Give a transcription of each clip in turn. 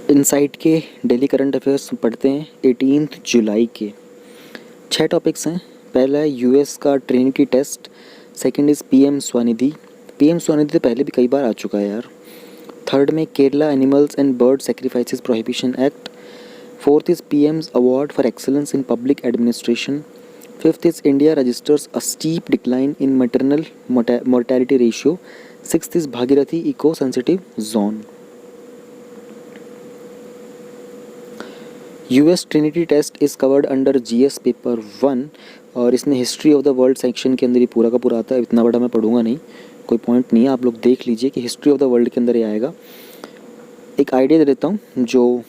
Insight के daily current affairs पढ़ते हैं 18 जुलाई के। 6 टॉपिक्स हैं। पहला है यूएस का trinity test, second is PM Svanidhi. PM Svanidhi तो पहले भी कई बार आ चुका है यार। थर्ड में Kerala animals and bird sacrifices prohibition act. Fourth is PM's award for excellence in public administration. Fifth is India registers a steep decline in maternal mortality ratio. Sixth is Bhagirathi eco sensitive zone. US trinity test is covered under GS paper 1 और इसमें history of the world section के अंदर ही पूरा का पूरा आता है। इतना बड़ा मैं पढ़ूंगा नहीं, कोई पॉइंट नहीं है, आप लोग देख लीजिए कि हिस्ट्री ऑफ द वर्ल्ड के अंदर ये आएगा। एक आइडिया दे देता हूँ, जो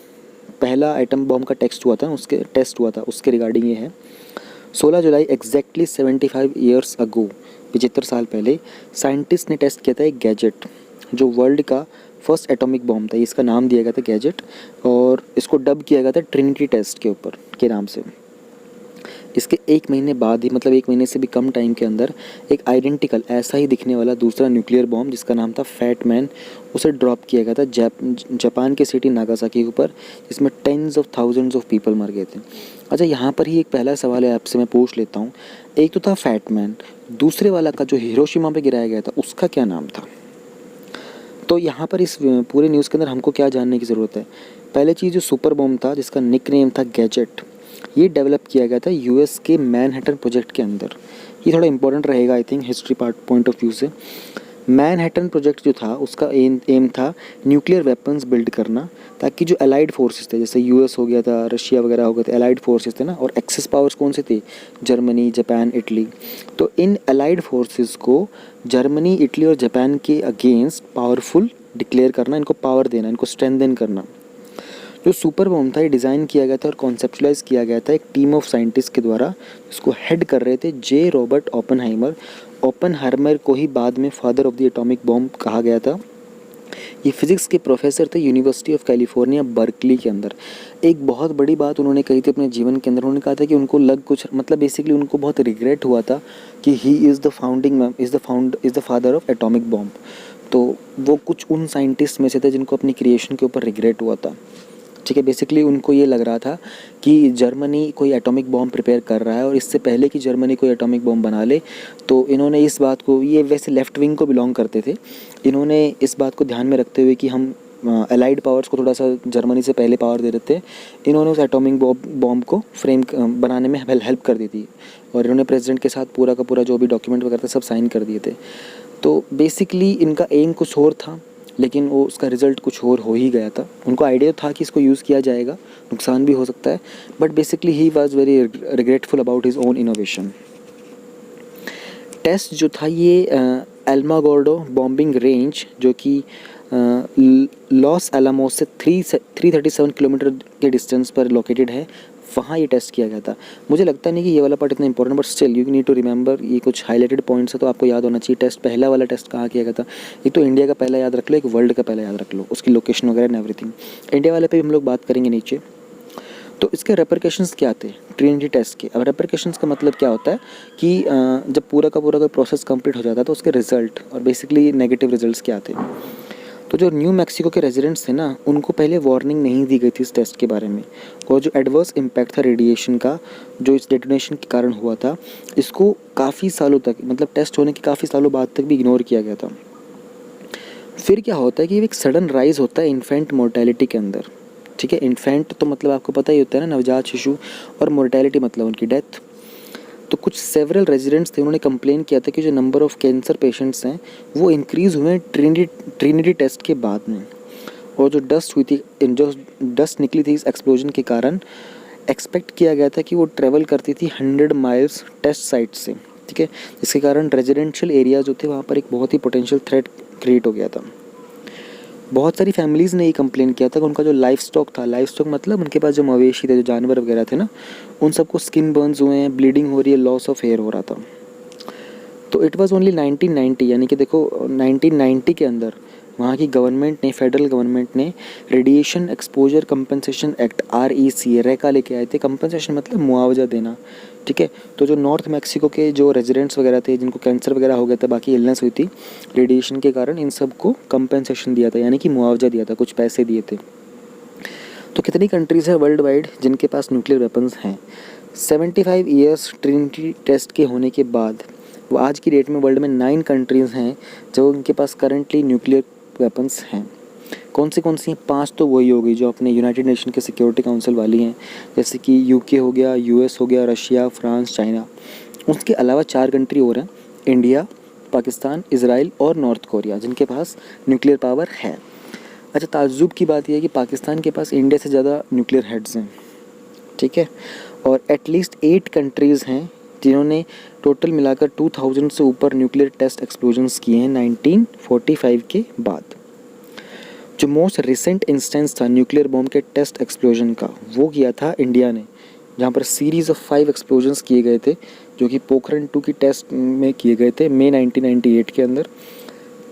पहला एटम बॉम्ब का टेस्ट हुआ था उसके रिगार्डिंग ये है। 16 जुलाई एग्जैक्टली 75 ईयर्स अगो, 75 साल पहले साइंटिस्ट ने टेस्ट किया था एक गैजेट जो वर्ल्ड का फर्स्ट एटॉमिक बॉम्ब था। इसका नाम दिया गया था गैजेट और इसको डब किया गया था ट्रिनिटी टेस्ट के ऊपर के नाम से। इसके एक महीने बाद ही, मतलब एक महीने से भी कम टाइम के अंदर, एक आइडेंटिकल ऐसा ही दिखने वाला दूसरा न्यूक्लियर बॉम्ब जिसका नाम था फैट मैन, उसे ड्रॉप किया गया था जापान के सिटी नागासाकी के ऊपर, जिसमें tens of thousands of people मर गए थे। अच्छा, यहाँ पर ही एक पहला सवाल है आपसे मैं पूछ लेता हूँ। एक तो था फैट मैन, दूसरे वाला का जो हिरोशिमा पे गिराया गया था उसका क्या नाम था? तो यहाँ पर इस पूरे न्यूज़ के अंदर हमको क्या जानने की ज़रूरत है? पहले चीज़, जो सुपर बॉम्ब था जिसका निक नेम था गैजेट, ये डेवलप किया गया था यूएस के मैनहट्टन प्रोजेक्ट के अंदर। ये थोड़ा इंपॉर्टेंट रहेगा I think history part point of view से। मैनहट्टन प्रोजेक्ट जो था उसका एम था न्यूक्लियर वेपन्स बिल्ड करना, ताकि जो अलाइड फोर्सेस थे, जैसे यूएस हो गया था, रशिया वगैरह हो गए थे, अलाइड फोर्सेस थे ना, और एक्सेस पावर्स कौन से थे? Germany, Japan, Italy. तो इन अलाइड फोर्सेस को जर्मनी, इटली और जापान के अगेंस्ट पावरफुल डिक्लेयर करना, इनको पावर देना, इनको स्ट्रेंथन करना। जो सुपर बॉम्ब था ये डिज़ाइन किया गया था और कॉन्सेप्चुलाइज किया गया था एक टीम ऑफ साइंटिस्ट के द्वारा, जिसको हेड कर रहे थे जे रॉबर्ट ओपेनहाइमर। ओपेनहाइमर को ही बाद में father of the atomic bomb कहा गया था। ये फिजिक्स के प्रोफेसर थे यूनिवर्सिटी ऑफ कैलिफोर्निया बर्कली के अंदर। एक बहुत बड़ी बात उन्होंने कही थी अपने जीवन के अंदर। उन्होंने कहा था कि उनको मतलब बेसिकली उनको बहुत रिग्रेट हुआ था कि he is the father of atomic bomb. तो वो कुछ उन साइंटिस्ट में से थे जिनको अपनी क्रिएशन के ऊपर रिग्रेट हुआ था। ठीक है, बेसिकली उनको ये लग रहा था कि जर्मनी कोई एटॉमिक बॉम्ब प्रिपेयर कर रहा है और इससे पहले कि जर्मनी कोई एटॉमिक बॉम्ब बना ले, तो इन्होंने इस बात को, ये वैसे लेफ़्ट विंग को बिलोंग करते थे, इन्होंने इस बात को ध्यान में रखते हुए कि हम अलाइड पावर्स को थोड़ा सा जर्मनी से पहले पावर दे देते हैं, इन्होंने उस एटॉमिक बॉम्ब को फ्रेम बनाने में हेल्प कर दी थी और इन्होंने प्रेसिडेंट के साथ पूरा का पूरा जो भी डॉक्यूमेंट वगैरह था सब साइन कर दिए थे। तो बेसिकली इनका एम कुछ और था, लेकिन वो उसका रिज़ल्ट कुछ और हो ही गया था। उनको आइडिया था कि इसको यूज़ किया जाएगा, नुकसान भी हो सकता है, but basically he was very regretful about his own innovation. Test जो था ये एल्मागोर्डो बॉम्बिंग रेंज, जो कि लॉस एलामोस से 337 किलोमीटर के डिस्टेंस पर लोकेटेड है, वहाँ ये टेस्ट किया गया था। मुझे लगता नहीं कि ये वाला पार्ट इतना important, but still you need to remember, ये कुछ हाईलाइटेड पॉइंट्स है तो आपको याद होना चाहिए। टेस्ट, पहला वाला टेस्ट कहाँ किया गया था? एक तो इंडिया का पहला याद रख लो, एक वर्ल्ड का पहला याद रख लो, उसकी लोकेशन वगैरह एंड एवरीथिंग। इंडिया वाले पे भी हम लोग बात करेंगे नीचे। तो इसके रेपरकशंस क्या थे ट्रिनिटी टेस्ट के? अब रेपरकशंस का मतलब क्या होता है कि जब पूरा का पूरा कोई प्रोसेस कंप्लीट हो जाता है तो उसके रिजल्ट और बेसिकली नेगेटिव रिजल्ट्स क्या थे। तो जो न्यू मैक्सिको के रेजिडेंट्स थे ना, उनको पहले वार्निंग नहीं दी गई थी इस टेस्ट के बारे में, और जो एडवर्स इम्पैक्ट था रेडिएशन का जो इस डेटोनेशन के कारण हुआ था, इसको काफ़ी सालों तक, मतलब टेस्ट होने के काफ़ी सालों बाद तक भी इग्नोर किया गया था। फिर क्या होता है कि एक सडन राइज होता है इन्फेंट मोर्टेलिटी के अंदर। ठीक है, इन्फेंट तो मतलब आपको पता ही होता है ना, नवजात शिशु, और मोर्टेलिटी मतलब उनकी डेथ। तो कुछ सेवरल रेजिडेंट्स थे, उन्होंने कंप्लेन किया था कि जो नंबर ऑफ़ कैंसर पेशेंट्स हैं वो इंक्रीज़ हुए ट्रिनिटी टेस्ट के बाद में, और जो डस्ट हुई थी, जो डस्ट निकली थी इस एक्सप्लोजन के कारण, एक्सपेक्ट किया गया था कि वो ट्रेवल करती थी 100 माइल्स टेस्ट साइट से। ठीक है, जिसके कारण रेजिडेंशियल एरिया जो थे वहाँ पर एक बहुत ही पोटेंशियल थ्रेट क्रिएट हो गया था। बहुत सारी फैमिलीज़ ने ये कंप्लेन किया था कि उनका जो लाइफ स्टॉक था, लाइफ स्टॉक मतलब उनके पास जो मवेशी थे, जो जानवर वगैरह थे ना, उन सबको स्किन बर्न्स हुए हैं, ब्लीडिंग हो रही है, लॉस ऑफ हेयर हो रहा था। तो इट वाज ओनली 1990, यानी कि देखो 1990 के अंदर वहाँ की गवर्नमेंट ने, फेडरल गवर्नमेंट ने radiation exposure compensation act REC रेका लेके आए थे। कंपनसेशन मतलब मुआवजा देना। ठीक है, तो जो नॉर्थ मैक्सिको के जो रेजिडेंट्स वगैरह थे जिनको कैंसर वगैरह हो गया था, बाकी इलनेस हुई थी रेडिएशन के कारण, इन सब को कंपनसेशन दिया था, यानी कि मुआवजा दिया था, कुछ पैसे दिए थे। तो कितनी कंट्रीज़ हैं वर्ल्ड वाइड जिनके पास न्यूक्लियर वेपन्स हैं? 75 ईयर्स ट्रिनिटी टेस्ट के होने के बाद वो आज की डेट में वर्ल्ड में 9 कंट्रीज़ हैं जो उनके पास करंटली न्यूक्लियर वेपन्स हैं। कौन सी हैं? 5 तो वही हो गई जो अपने यूनाइटेड नेशन के सिक्योरिटी काउंसिल वाली हैं, जैसे कि यूके हो गया, यूएस हो गया, रशिया, फ्रांस, चाइना। उसके अलावा 4 कंट्री और हैं, इंडिया, पाकिस्तान, इजराइल और नॉर्थ कोरिया, जिनके पास न्यूक्लियर पावर है। अच्छा, ताज्जुब की बात यह है कि पाकिस्तान के पास इंडिया से ज़्यादा न्यूक्लियर हेड्स हैं, ठीक है, और एटलीस्ट 8 कंट्रीज़ हैं जिन्होंने टोटल मिलाकर 2000 से ऊपर न्यूक्लियर टेस्ट एक्सप्लोजन्स किए हैं 1945 के बाद। जो मोस्ट रिसेंट इंस्टेंस था न्यूक्लियर बॉम्ब के टेस्ट एक्सप्लोजन का, वो किया था इंडिया ने, जहाँ पर सीरीज़ ऑफ 5 एक्सप्लोजन्स किए गए थे, जो कि पोखरण 2 की टेस्ट में किए गए थे मई 1998 के अंदर।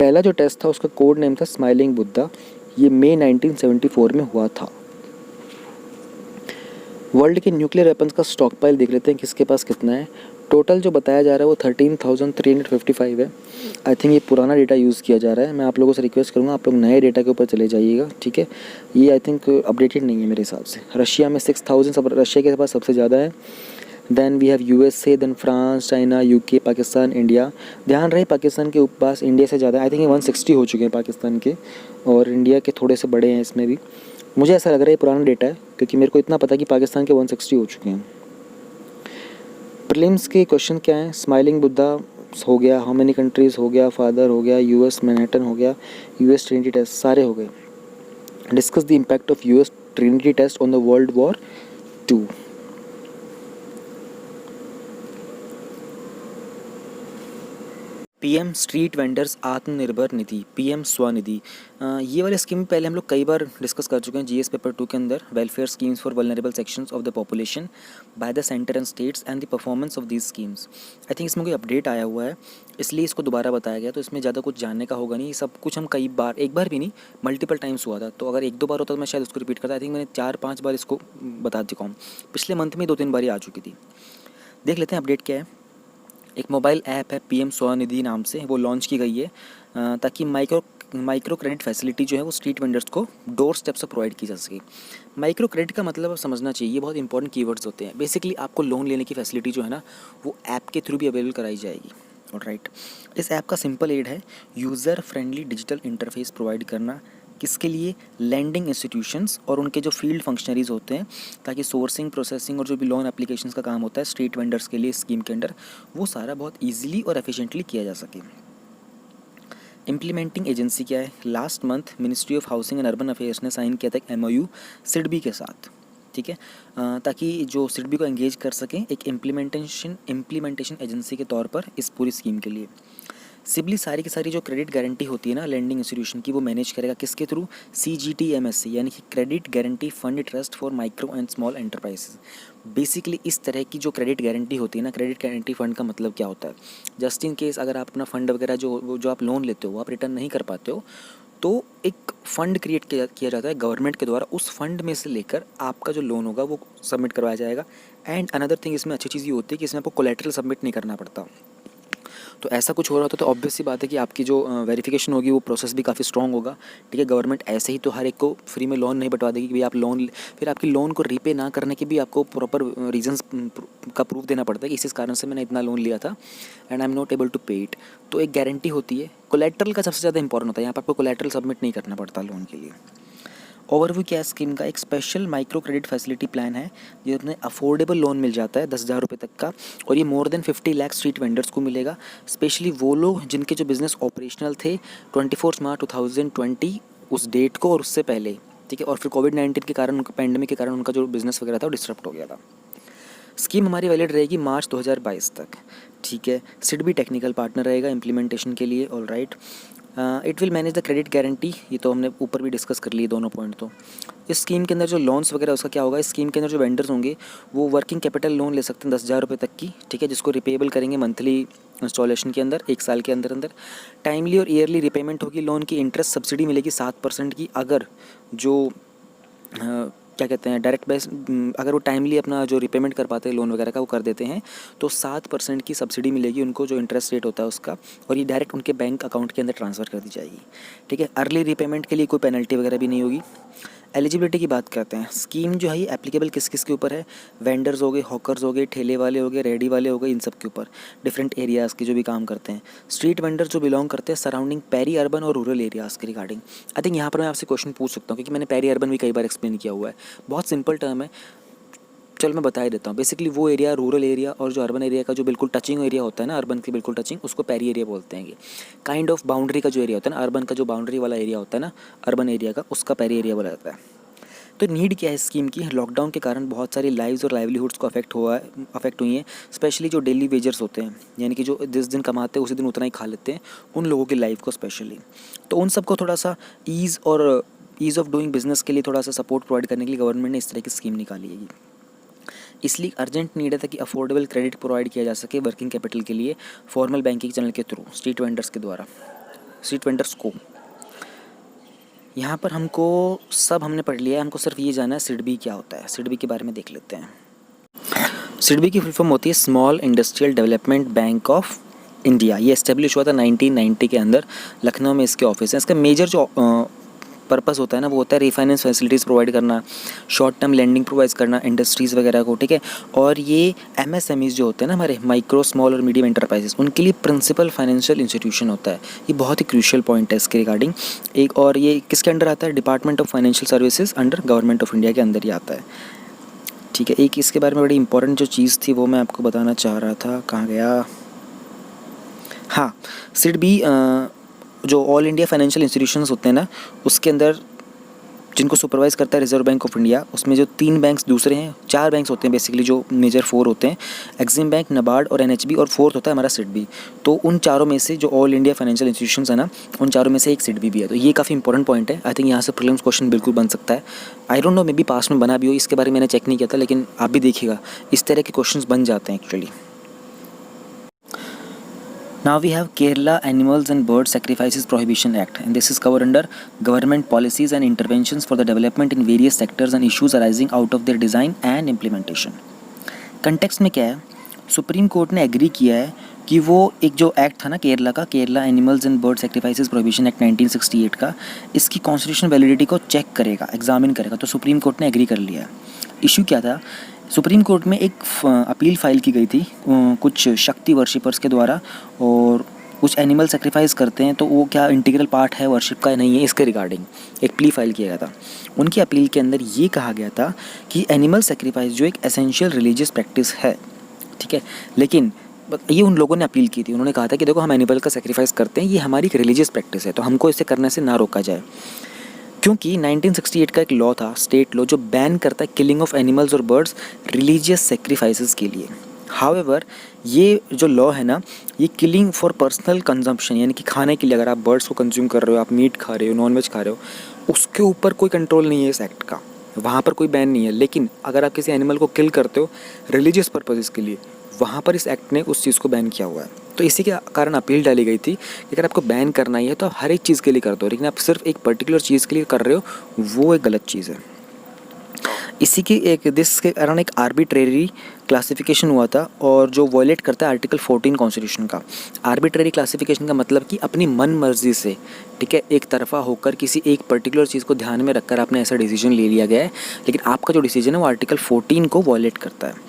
पहला जो टेस्ट था उसका कोड नेम था स्माइलिंग बुद्धा, ये मई 1974 में हुआ था। वर्ल्ड के न्यूक्लियर वेपन्स का स्टॉक पाइल देख लेते हैं किसके पास कितना है। टोटल जो बताया जा रहा है वो 13,355 है। आई थिंक ये पुराना डेटा यूज़ किया जा रहा है। मैं आप लोगों से रिक्वेस्ट करूँगा आप लोग नए डेटा के ऊपर चले जाइएगा, ठीक है। ये आई थिंक अपडेटेड नहीं है मेरे हिसाब से। रशिया में 6,000 सब रशिया के पास सबसे ज़्यादा है। Then we have USA, then France, China, UK, Pakistan, India. ध्यान रहे पाकिस्तान के पास इंडिया से ज़्यादा, आई थिंक 160 हो चुके हैं पाकिस्तान के, और इंडिया के थोड़े से बड़े हैं इसमें भी। मुझे ऐसा लग रहा है ये पुराना डेटा है, क्योंकि मेरे को इतना पता है कि पाकिस्तान के 160 हो चुके हैं। प्रीलिम्स के क्वेश्चन क्या हैं? स्माइलिंग बुद्धा हो गया, हाउ मेनी कंट्रीज़ हो गया, फादर हो गया, यूएस मैनहट्टन हो गया, यूएस ट्रिनिटी टेस्ट, सारे हो गए। Discuss the impact of US trinity test on the world war 2। PM street vendors Atmanirbhar Nidhi, PM Svanidhi, ये वाली स्कीम पहले हम लोग कई बार डिस्कस कर चुके हैं जीएस पेपर 2 के अंदर। Welfare schemes for vulnerable sections of the population by the centre and states and the performance of these schemes. I think इसमें कोई अपडेट आया हुआ है, इसलिए इसको दोबारा बताया गया। तो इसमें ज़्यादा कुछ जानने का होगा नहीं, सब कुछ हम कई बार, एक बार भी नहीं मल्टीपल टाइम्स हुआ था। तो अगर 1-2 बार होता तो मैं शायद उसको रिपीट करता। आई थिंक मैंने 4-5 बार इसको बता चुका हूँ। पिछले मंथ में 2-3 बार ही आ चुकी थी। देख लेते हैं अपडेट क्या है। एक मोबाइल ऐप है पीएम स्वनिधि नाम से, वो लॉन्च की गई है ताकि माइक्रो क्रेडिट फैसिलिटी जो है वो स्ट्रीट वेंडर्स को डोर स्टेप से प्रोवाइड की जा सके। माइक्रो क्रेडिट का मतलब समझना चाहिए, ये बहुत इंपॉर्टेंट कीवर्ड्स होते हैं। बेसिकली आपको लोन लेने की फैसिलिटी जो है ना वो ऐप के थ्रू भी अवेलेबल कराई जाएगी। ऑलराइट, इस ऐप का सिंपल एड है user friendly digital interface provide करना। किसके लिए? लैंडिंग इंस्टीट्यूशंस और उनके जो फील्ड फंक्शनरीज होते हैं, ताकि सोर्सिंग, प्रोसेसिंग और जो भी लोन एप्लीकेशंस का काम होता है स्ट्रीट वेंडर्स के लिए स्कीम के अंडर, वो सारा बहुत ईजिली और एफिशिएंटली किया जा सके। इम्प्लीमेंटिंग एजेंसी क्या है? Last month ministry of housing and urban affairs ने साइन किया था एक MOU सिडबी के साथ, ठीक है, ताकि जो सिडबी को एंगेज कर सकें एक इम्प्लीमेंटेशन एजेंसी के तौर पर इस पूरी स्कीम के लिए। सिबली सारी की सारी जो क्रेडिट गारंटी होती है ना लैंडिंग इंस्टीट्यूशन की, वो मैनेज करेगा किसके थ्रू? CGTMSC, यानी कि credit guarantee fund trust for micro and small enterprises. Basically इस तरह की जो क्रेडिट गारंटी होती है ना, क्रेडिट गारंटी फंड का मतलब क्या होता है? जस्ट इन केस अगर आप अपना फंड वगैरह जो आप लोन लेते हो आप रिटर्न नहीं कर पाते हो, तो एक फ़ंड क्रिएट किया जाता है गवर्नमेंट के द्वारा। उस फंड में से लेकर आपका जो लोन होगा वो सबमिट करवाया जाएगा। एंड अनदर थिंग, इसमें अच्छी चीज़ ये होती है कि इसमें आपको कोलेटरल सबमिट नहीं करना पड़ता। तो ऐसा कुछ हो रहा होता तो ऑब्वियस सी बात है कि आपकी जो वेरिफिकेशन होगी वो प्रोसेस भी काफ़ी स्ट्रॉन्ग होगा, ठीक है। गवर्नमेंट ऐसे ही तो हर एक को फ्री में लोन नहीं बंटवा देगी कि भाई आप लोन, फिर आपकी लोन को रीपे ना करने की भी आपको प्रॉपर रीजंस का प्रूफ देना पड़ता है कि इस कारण से मैंने इतना लोन लिया था and I am not able to pay it. तो एक गारंटी होती है। कोलेटरल का सबसे ज़्यादा इंपॉर्टेंट होता है, यहाँ पर आपको कोलेटरल सबमिट नहीं करना पड़ता लोन के लिए। ओवरव्यू क्या स्कीम का? एक special micro credit facility plan है जिसमें अफोर्डेबल लोन मिल जाता है 10,000 रुपये तक का, और ये more than 50 lakh street vendors को मिलेगा। स्पेशली वो लोग जिनके जो बिज़नेस ऑपरेशनल थे 24 मार्च 2020 उस डेट को और उससे पहले, ठीक है। और फिर कोविड-19 के कारण, उनका पैंडमिक के कारण उनका जो बिज़नेस वगैरह था वो डिस्टर्ब हो गया था। स्कीम हमारी वैलिड रहेगी मार्च 2022 तक, ठीक है। सिडबी टेक्निकल पार्टनर रहेगा इम्प्लीमेंटेशन के लिए। All right, it will manage the credit guarantee, ये तो हमने ऊपर भी डिस्कस कर लिए दोनों पॉइंट। तो इस स्कीम के अंदर जो लोन्स वगैरह उसका क्या होगा? इस स्कीम के अंदर जो वेंडर्स होंगे वो वर्किंग कैपिटल लोन ले सकते हैं 10,000 रुपये तक की, ठीक है, जिसको रिपेबल करेंगे मंथली इंस्टॉलेशन के अंदर 1 साल के अंदर अंदर। टाइमली और ईयरली रिपेमेंट होगी। लोन की इंटरेस्ट सब्सिडी मिलेगी 7% की, अगर जो क्या कहते हैं डायरेक्ट बेस, अगर वो टाइमली अपना जो रिपेमेंट कर पाते हैं लोन वगैरह का वो कर देते हैं तो 7% की सब्सिडी मिलेगी उनको, जो इंटरेस्ट रेट होता है उसका, और ये डायरेक्ट उनके बैंक अकाउंट के अंदर ट्रांसफ़र कर दी जाएगी, ठीक है। अर्ली रिपेमेंट के लिए कोई पेनल्टी वगैरह भी नहीं होगी। एलिजिबिलिटी की बात करते हैं। स्कीम जो है ये एप्लीकेबल किस किस के ऊपर है? वेंडर्स हो गए, हॉकर्स हो गए, ठेले वाले हो गए, रेडी वाले हो गए, इन सब के ऊपर, डिफरेंट एरियाज़ के जो भी काम करते हैं। स्ट्रीट वेंडर जो बिलोंग करते हैं सराउंडिंग पेरी अर्बन और रूरल एरियाज़ के रिगार्डिंग। आई थिंक यहाँ पर मैं आपसे क्वेश्चन पूछ सकता हूँ क्योंकि मैंने पेरी अर्बन भी कई बार एक्सप्लेन किया हुआ है। बहुत सिंपल टर्म है, चल मैं बता ही देता हूँ। बेसिकली वो एरिया, रूरल एरिया और जो अर्बन एरिया का जो बिल्कुल टचिंग एरिया होता है ना, अर्बन के बिल्कुल टचिंग, उसको पेरी एरिया बोलते हैं। काइंड ऑफ बाउंड्री का जो एरिया होता है ना, अर्बन का जो बाउंड्री वाला एरिया होता है ना अर्बन एरिया का, उसका पेरी एरिया बोला जाता है। तो नीड क्या है स्कीम की? लॉकडाउन के कारण बहुत सारी लाइव्स और लाइवलीहुड्स को अफेक्ट हुई हैं, स्पेशली जो डेली वेजर्स होते हैं, यानी कि जो जिस दिन कमाते हैं उसी दिन उतना ही खा लेते हैं, उन लोगों की लाइफ को स्पेशली। तो उन सबको थोड़ा सा ईज़ ऑफ डूइंग बिजनेस के लिए थोड़ा सा सपोर्ट प्रोवाइड करने के लिए गवर्नमेंट ने इस तरह की स्कीम निकाली है। इसलिए अर्जेंट नीड है ताकि अफोर्डेबल क्रेडिट प्रोवाइड किया जा सके वर्किंग कैपिटल के लिए फॉर्मल बैंकिंग चैनल के थ्रू स्ट्रीट वेंडर्स के द्वारा, स्ट्रीट वेंडर्स को। यहाँ पर हमने पढ़ लिया है, हमको सिर्फ ये जाना है सिडबी क्या होता है। सिडबी के बारे में देख लेते हैं। सिडबी की फुल फॉर्म होती है small industrial development bank of India. ये एस्टेब्लिश हुआ था 1990 के अंदर, लखनऊ में इसके ऑफिस है। इसका मेजर जो पर्पस होता है ना, वो होता है रिफाइनेंस फैसिलिटीज़ प्रोवाइड करना, शॉर्ट टर्म लैंडिंग प्रोवाइड करना इंडस्ट्रीज़ वगैरह को, ठीक है। और ये एमएसएमईज़ जो होते हैं ना हमारे, माइक्रो स्मॉल और मीडियम एंटरप्राइजेस, उनके लिए प्रिंसिपल फाइनेंशियल इंस्टीट्यूशन होता है। ये बहुत ही क्रूशियल पॉइंट है इसके रिगार्डिंग। एक और ये किसके अंडर आता है? Department of financial services under government of India के अंदर ही आता है, ठीक है। एक इसके बारे में बड़ी इंपॉर्टेंट जो चीज़ थी वो मैं आपको बताना चाह रहा था, कहाँ गया? हाँ, सिडबी जो ऑल इंडिया फाइनेंशियल इंस्टीट्यूशंस होते हैं ना, उसके अंदर जिनको सुपरवाइज़ करता है रिजर्व बैंक ऑफ इंडिया, उसमें जो 3 बैंक्स दूसरे हैं, 4 बैंक्स होते हैं बेसिकली, जो मेजर 4 होते हैं, एक्सिम बैंक, नबार्ड और एनएचबी, और 4th होता है हमारा सिडबी। तो उन चारों में से जो ऑल इंडिया फाइनेंशियल इंस्टीट्यूशंस है ना, उन चारों में से एक सिडबी भी है। तो ये काफ़ी इंपॉर्टेंट पॉइंट है। आई थिंक यहाँ से प्रीलिम्स क्वेश्चन बिल्कुल बन सकता है। I don't know, maybe पास में बना भी हो, इसके बारे में मैंने चेक नहीं किया था, लेकिन आप भी देखिएगा इस तरह के क्वेश्चन बन जाते हैं actually. Now we have Kerala Animals and Bird Sacrifices Prohibition Act, and this is covered under government policies and interventions for the development in various sectors and issues arising out of their design and implementation. Context में क्या है? Supreme court ने agree किया है कि वो एक जो एक्ट था ना केरला का, Kerala animals and bird sacrifices prohibition act 1968 का, इसकी कॉन्स्टिट्यूशनल वैलिडिटी को चेक करेगा, एग्जामिन करेगा। तो सुप्रीम कोर्ट ने एग्री कर लिया है। इशू क्या था? सुप्रीम कोर्ट में एक अपील फाइल की गई थी कुछ शक्ति वर्शिपर्स के द्वारा, और कुछ एनिमल सेक्रीफाइस करते हैं तो वो क्या इंटीग्रल पार्ट है वर्शिप का नहीं है, इसके रिगार्डिंग एक प्ली फाइल किया गया था। उनकी अपील के अंदर ये कहा गया था कि एनिमल सेक्रीफाइस जो एक एसेंशियल रिलीजियस प्रैक्टिस है, ठीक है, लेकिन ये उन लोगों ने अपील की थी। उन्होंने कहा था कि देखो हम एनिमल का सेक्रीफाइस करते हैं, ये हमारी एक रिलीजियस प्रैक्टिस है, तो हमको इसे करने से ना रोका जाए। क्योंकि 1968 का एक लॉ था, स्टेट लॉ, जो बैन करता है किलिंग ऑफ एनिमल्स और बर्ड्स रिलीजियस सेक्रीफाइसेस के लिए। हाउएवर ये जो लॉ है ना, ये किलिंग फॉर पर्सनल कंजम्पशन, यानी कि खाने के लिए, अगर आप बर्ड्स को कंज्यूम कर रहे हो, आप मीट खा रहे हो, नॉन वेज खा रहे हो, उसके ऊपर कोई कंट्रोल नहीं है इस एक्ट का, वहाँ पर कोई बैन नहीं है। लेकिन अगर आप किसी एनिमल को किल करते हो रिलीजियस पर्पसेस के लिए, वहाँ पर इस एक्ट ने उस चीज़ को बैन किया हुआ है। तो इसी के कारण अपील डाली गई थी कि अगर आपको बैन करना ही है तो आप हर एक चीज़ के लिए कर दो, लेकिन आप सिर्फ एक पर्टिकुलर चीज़ के लिए कर रहे हो, वो एक गलत चीज़ है। इसी की दिस के कारण एक आर्बिट्रेरी क्लासिफिकेशन हुआ था, और जो वॉयलेट करता है आर्टिकल 14 कॉन्स्टिट्यूशन का। आर्बिट्रेरी क्लासिफिकेशन का मतलब कि अपनी मन मर्जी से, ठीक है, एक तरफा होकर किसी एक पर्टिकुलर चीज़ को ध्यान में रखकर आपने ऐसा डिसीजन ले लिया गया है, लेकिन आपका जो डिसीजन है वो आर्टिकल 14 को वॉयलेट करता है।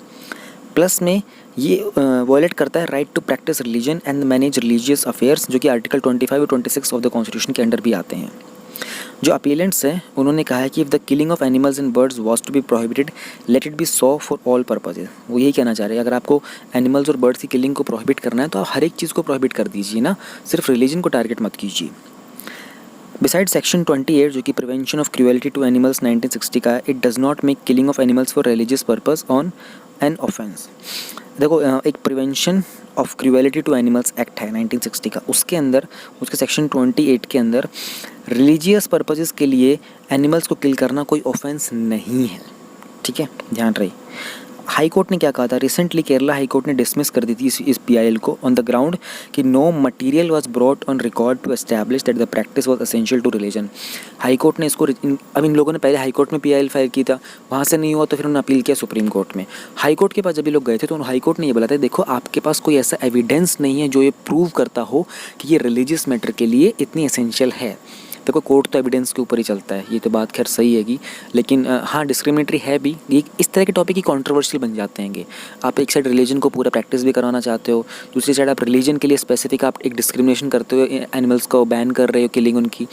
प्लस में ये वॉयलेट करता है right to practice religion and manage religious affairs, जो कि आर्टिकल 25 और 26 ऑफ द कॉन्स्टिट्यूशन के अंडर भी आते हैं। जो अपीलेंट्स हैं उन्होंने कहा है कि if the killing of animals and birds was to be prohibited let it be so for all purposes. वो यही कहना चाह रहे हैं, अगर आपको एनिमल्स और बर्ड्स की किलिंग को प्रोहिबिट करना है तो आप हर एक चीज़ को प्रोहिबिट कर दीजिए ना, सिर्फ रिलीजन को टारगेट मत कीजिए। बिसाइड सेक्शन 28 जो कि prevention of cruelty to animals 1960 का है, it does not make killing of animals for religious purpose on an offence. देखो एक prevention of cruelty to animals act है 1960 का, उसके अंदर उसके सेक्शन 28 के अंदर रिलीजियस पर्पसेस के लिए एनिमल्स को किल करना कोई ऑफेंस नहीं है, ठीक है, ध्यान रहे। हाई कोर्ट ने क्या कहा था? रिसेंटली केरला हाई कोर्ट ने डिसमिस कर दी थी इस पीआईएल को on the ground that no material was brought on record to establish that the practice was essential to religion. High court ने इसको अब इन लोगों ने पहले हाई कोर्ट में पीआईएल फाइल की था, वहाँ से नहीं हुआ तो फिर उन्होंने अपील किया सुप्रीम कोर्ट में। हाई कोर्ट के पास जब ये लोग गए थे तो हाई कोर्ट ने ये बोला था देखो आपके पास कोई ऐसा एविडेंस नहीं है जो ये प्रूव करता हो कि ये रिलीजियस मैटर के लिए इतनी एसेंशियल है। देखो कोर्ट तो एविडेंस के ऊपर ही चलता है, ये तो बात खैर सही हैगी, लेकिन हाँ डिस्क्रिमिनेटरी है भी। ये इस तरह के टॉपिक ही कंट्रोवर्शियल बन जाते हैं। आप एक साइड रिलीजन को पूरा प्रैक्टिस भी करवाना चाहते हो, दूसरी साइड आप रिलीजन के लिए स्पेसिफिक आप एक डिस्क्रिमिनेशन करते हो, एनिमल्स को बैन कर रहे हो किलिंग उनकी,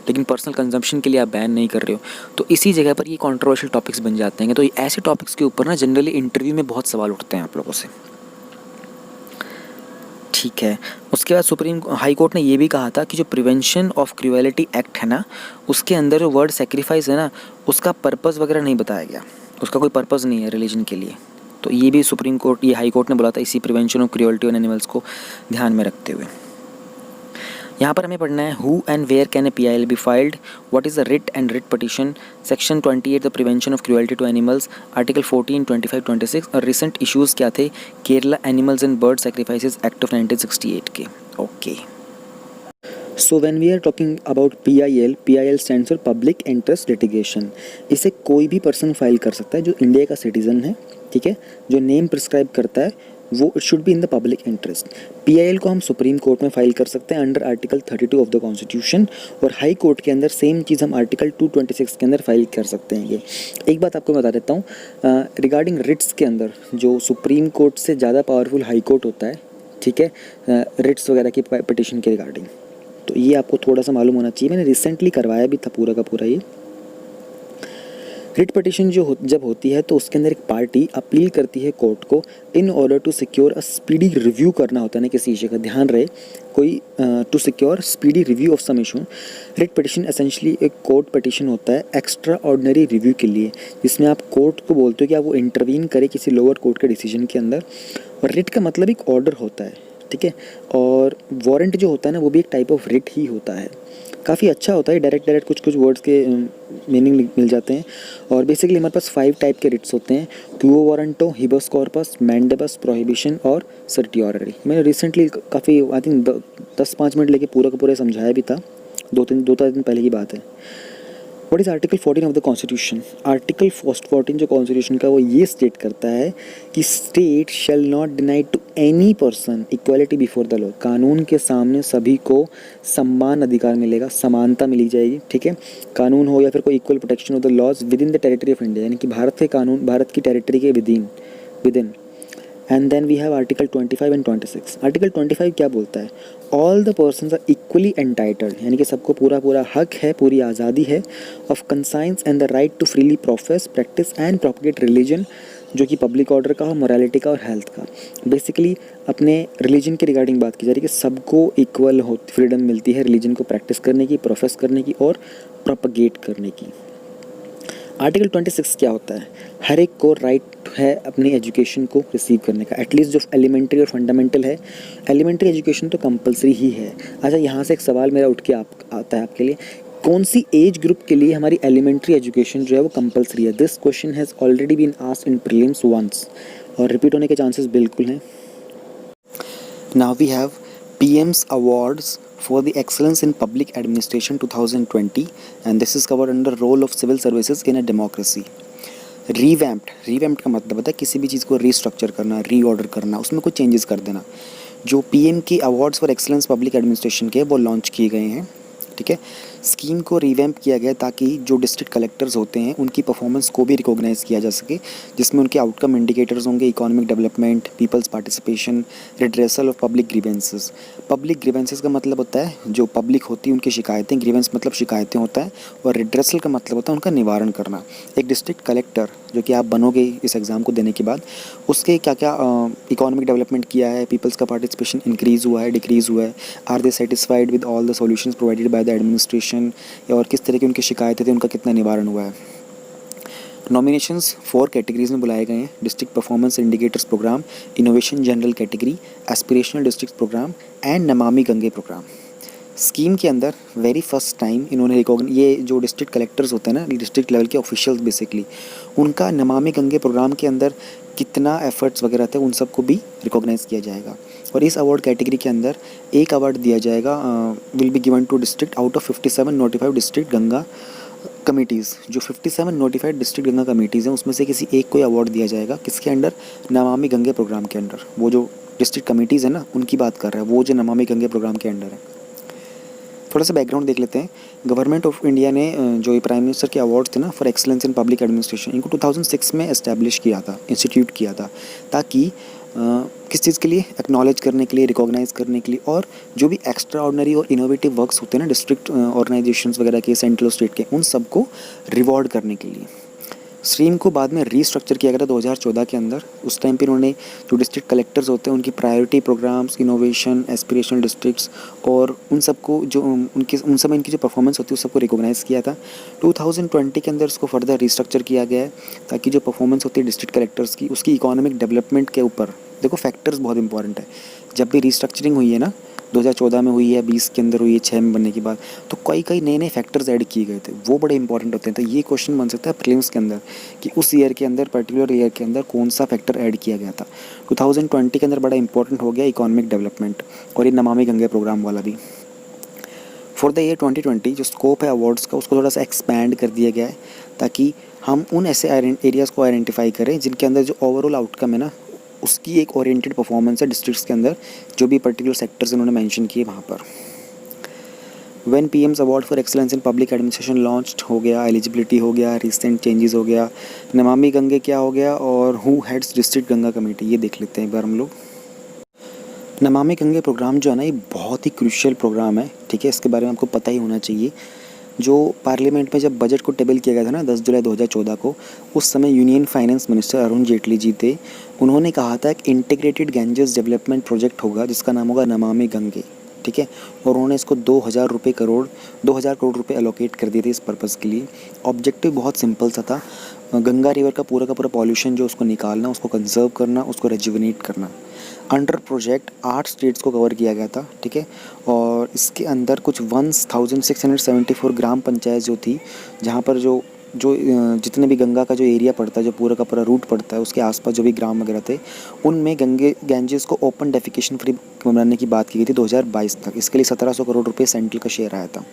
लेकिन पर्सनल कंजम्पशन के लिए आप बैन नहीं कर रहे हो। तो इसी जगह पर ये कंट्रोवर्शियल टॉपिक्स बन जाते हैं। तो ऐसे टॉपिक्स के ऊपर ना जनरली इंटरव्यू में बहुत सवाल उठते हैं आप लोगों से। ठीक है, उसके बाद सुप्रीम हाई कोर्ट ने ये भी कहा था कि जो प्रिवेंशन ऑफ क्रूएलिटी एक्ट है ना, उसके अंदर जो वर्ड सेक्रीफाइस है ना, उसका पर्पस वगैरह नहीं बताया गया, उसका कोई पर्पस नहीं है रिलीजन के लिए। तो ये भी सुप्रीम कोर्ट, ये हाई कोर्ट ने बोला था इसी prevention of cruelty on animals को ध्यान में रखते हुए। यहाँ पर हमें पढ़ना है who and where can a PIL be filed, what is the writ and writ petition, section 28 the prevention of cruelty to animals, article 14, 25, 26 और रिसेंट इश्यूज़ क्या थे, Kerala animals and bird sacrifices act of 1968 के। Okay, so when we are talking about PIL stands for public interest litigation. इसे कोई भी person file कर सकता है जो इंडिया का सिटीज़न है, ठीक है, जो नेम प्रिस्क्राइब करता है वो it should be in the public interest. PIL को हम सुप्रीम कोर्ट में फाइल कर सकते हैं under article 32 of the constitution, और हाई कोर्ट के अंदर सेम चीज़ हम आर्टिकल 226 के अंदर फाइल कर सकते हैं। ये एक बात आपको बता देता हूँ, रिगार्डिंग रिट्स के अंदर जो सुप्रीम कोर्ट से ज़्यादा पावरफुल हाई कोर्ट होता है, ठीक है, रिट्स वगैरह की पिटिशन के रिगार्डिंग, तो ये आपको थोड़ा सा मालूम होना चाहिए। मैंने रिसेंटली करवाया भी था पूरा का पूरा। ये रिट पिटिशन जब होती है तो उसके अंदर एक पार्टी अपील करती है कोर्ट को in order to secure a speedy review करना होता है ना किसी इशू का, ध्यान रहे कोई to secure speedy review of some issue. Writ petition essentially एक कोर्ट पिटिशन होता है एक्स्ट्रा ऑर्डिनरी रिव्यू के लिए, जिसमें आप कोर्ट को बोलते हो कि आप वो इंटरवीन करे किसी लोअर कोर्ट के डिसीजन के अंदर। और रिट का मतलब एक ऑर्डर होता है, ठीक है, और वारंट जो होता है ना वो भी एक टाइप ऑफ रिट ही होता है। काफ़ी अच्छा होता है, डायरेक्ट कुछ वर्ड्स के मीनिंग मिल जाते हैं। और बेसिकली हमारे पास 5 टाइप के रिट्स होते हैं, क्वो वारंटो, हिबस कॉर्पस, मैंडेबस, प्रोहिबिशन और सर्टियोररी। मैंने रिसेंटली काफ़ी आई थिंक 10-5 मिनट लेके पूरा का पूरा समझाया भी था, 2-3 दिन पहले की बात है। What is article 14 of the constitution? Article 14 जो कॉन्स्टिट्यूशन का वो ये स्टेट करता है कि state shall not deny to any person equality before the law. कानून के सामने सभी को समान अधिकार मिलेगा, समानता मिली जाएगी, ठीक है, कानून हो या फिर कोई equal protection of the laws within the territory of India, यानी कि भारत के कानून भारत की टेरिटरी के within. And then we have article 25 and 26। Article 25 क्या बोलता है? All the persons are equally entitled, यानी कि सबको पूरा हक है, पूरी आज़ादी है, of conscience and the right to freely profess, practice and propagate religion, जो कि पब्लिक ऑर्डर का हो, मोरालिटी का और हेल्थ का। बेसिकली अपने रिलीजन के रिगार्डिंग बात की जा रही है कि सबको इक्वल हो फ्रीडम मिलती है रिलीजन को प्रैक्टिस करने की, प्रोफेस करने की और प्रोपगेट करने की। आर्टिकल 26 क्या होता है? हर एक को राइट है अपनी एजुकेशन को रिसीव करने का, एटलीस्ट जो एलिमेंट्री और फंडामेंटल है। एलिमेंट्री एजुकेशन तो कंपलसरी ही है। अच्छा, यहाँ से एक सवाल मेरा उठ के आता है आपके लिए, कौन सी एज ग्रुप के लिए हमारी एलिमेंट्री एजुकेशन जो है वो कंपलसरी है? This question has already been asked in prelims once, और रिपीट होने के चांसेस बिल्कुल हैं। Now we have PM's awards for the excellence in public administration 2020, and this is covered under role of civil services in a democracy. Revamped का मतलब होता है किसी भी चीज़ को रीस्ट्रक्चर करना, रीऑर्डर करना, उसमें कुछ चेंजेस कर देना। जो PM की awards for excellence public administration के वो लॉन्च किए गए हैं, ठीक है। स्कीम को रिवैम्प किया गया ताकि जो डिस्ट्रिक्ट कलेक्टर्स होते हैं उनकी परफॉर्मेंस को भी रिकॉग्नाइज़ किया जा सके, जिसमें उनके आउटकम इंडिकेटर्स होंगे economic development, peoples participation, redressal of public grievances. Public grievances का मतलब होता है जो पब्लिक होती है उनकी शिकायतें, ग्रीवेंस मतलब शिकायतें होता है, और रिड्रेसल का मतलब होता है उनका निवारण करना। एक डिस्ट्रिक्ट कलेक्टर जो कि आप बनोगे इस एग्ज़ाम को देने के बाद, उसके क्या क्या इकोनॉमिक डेवलपमेंट किया है, पीपल्स का पार्टिसिपेशन इंक्रीज़ हुआ है, डिक्रीज़ हुआ है, are they satisfied with all the solutions provided by the administration, और किस तरह की उनकी शिकायतें थी, उनका कितना निवारण हुआ है। नॉमिनेशंस 4 कैटेगरीज में बुलाए गए हैं: district performance indicators programme, innovation general category, aspirational district programme and Namami Gange programme. Scheme के अंदर वेरी फर्स्ट टाइम इन्होंने ये जो डिस्ट्रिक्ट कलेक्टर्स होते हैं ना, डिस्ट्रिक्ट लेवल के ऑफिशियल्स बेसिकली, उनका नमामि गंगे प्रोग्राम के अंदर कितना एफर्ट्स वगैरह थे उन सबको भी रिकॉग्नाइज़ किया जाएगा। और इस अवार्ड कैटेगरी के अंदर एक अवार्ड दिया जाएगा, will be given to district out of 57 notified district Ganga committees. जो 57 नोटिफाइड डिस्ट्रिक्ट गंगा कमिटीज़ हैं उसमें से किसी एक को अवार्ड दिया जाएगा, किसके अंडर? नमामि गंगे प्रोग्राम के अंडर। वो जो डिस्ट्रिक्ट कमिटीज़ है ना, उनकी बात कर रहा है, वो जो नमामि गंगे प्रोग्राम के अंडर है। थोड़ा सा बैकग्राउंड देख लेते हैं। गवर्नमेंट ऑफ इंडिया ने जो प्राइम मिनिस्टर के अवार्ड्स थे ना for excellence in public administration, इनको 2006 में एस्टैब्लिश किया था, इंस्टीट्यूट किया था, ताकि किस चीज़ के लिए, एक्नॉलेज करने के लिए, रिकॉग्नाइज करने के लिए, और जो भी एक्स्ट्रा ऑर्डनरी और इनोवेटिव वर्क्स होते हैं ना डिस्ट्रिक्ट ऑर्गेनाइजेशंस वगैरह के, सेंट्रल स्टेट के, उन सबको रिवॉर्ड करने के लिए। स्ट्रीम को बाद में रीस्ट्रक्चर किया गया था 2014 के अंदर। उस टाइम पे उन्होंने जो डिस्ट्रिक्ट कलेक्टर्स होते हैं उनकी priority programmes, innovation, aspirational districts और उन सबको जो उन सब में इनकी जो परफॉर्मेंस होती है उस सबको रिकॉग्नाइज़ किया था। 2020 के अंदर उसको फर्दर रीस्ट्रक्चर किया गया है ताकि जो परफॉर्मेंस होती है डिस्ट्रिक्ट कलेक्टर्स की उसकी इकोनॉमिक डेवलपमेंट के ऊपर, देखो फैक्टर्स बहुत इंपॉर्टेंट है। जब भी रीस्ट्रक्चरिंग हुई है ना, 2014 में हुई है, 20 के अंदर हुई है, 6 में बनने के बाद, तो कई नए नए फैक्टर्स ऐड किए गए थे, वो बड़े इंपॉर्टेंट होते हैं। तो ये क्वेश्चन बन सकता है प्रीलिम्स के अंदर कि उस ईयर के अंदर, पर्टिकुलर ईयर के अंदर कौन सा फैक्टर ऐड किया गया था। 2020 के अंदर बड़ा इंपॉर्टेंट हो गया इकोनॉमिक डेवलपमेंट, और ये नमामि गंगे प्रोग्राम वाला भी। फॉर द ईयर 2020 जो स्कोप है अवार्ड्स का उसको थोड़ा सा एक्सपैंड कर दिया गया है ताकि हम उन ऐसे एरियाज़ को आइडेंटिफाई करें जिनके अंदर जो ओवरऑल आउटकम है ना उसकी एक ओरिएंटेड परफॉर्मेंस है डिस्ट्रिक्ट्स के अंदर, जो भी पर्टिकुलर सेक्टर्स उन्होंने मेंशन किए वहाँ पर। When PM's award for excellence in public administration launched हो गया, एलिजिबिलिटी हो गया, रिसेंट चेंजेस हो गया, नमामि गंगे क्या हो गया, और who heads district Ganga committee, ये देख लेते हैं एक बार हम लोग। नमामि गंगे प्रोग्राम जो है ना ये बहुत ही क्रूशियल प्रोग्राम है, ठीक है, इसके बारे में आपको पता ही होना चाहिए। जो पार्लियामेंट में जब बजट को टेबल किया गया था ना 10 जुलाई 2014 को, उस समय union finance minister Arun Jaitley ji थे। उन्होंने कहा था एक इंटीग्रेटेड गैंजेस डेवलपमेंट प्रोजेक्ट होगा जिसका नाम होगा नमामि गंगे, ठीक है, और उन्होंने इसको 2000 करोड़ रुपए एलोकेट कर दिए थे इस पर्पज़ के लिए। ऑब्जेक्टिव बहुत सिंपल सा था, गंगा रिवर का पूरा पॉल्यूशन जो उसको निकालना, उसको कंजर्व करना, उसको रेजुविनेट करना। अंडर प्रोजेक्ट 8 स्टेट्स को कवर किया गया था, ठीक है, और इसके अंदर कुछ 1674 ग्राम पंचायत जो थी, जहाँ पर जो जितने भी गंगा का जो एरिया पड़ता है, जो पूरा का पूरा रूट पड़ता है, उसके आसपास जो भी ग्राम वगैरह थे, उनमें गैंजेस को ओपन डेफिकेशन फ्री बनाने की बात की गई थी 2022 तक। इसके लिए 1700 करोड़ रुपए सेंट्रल का शेयर आया था,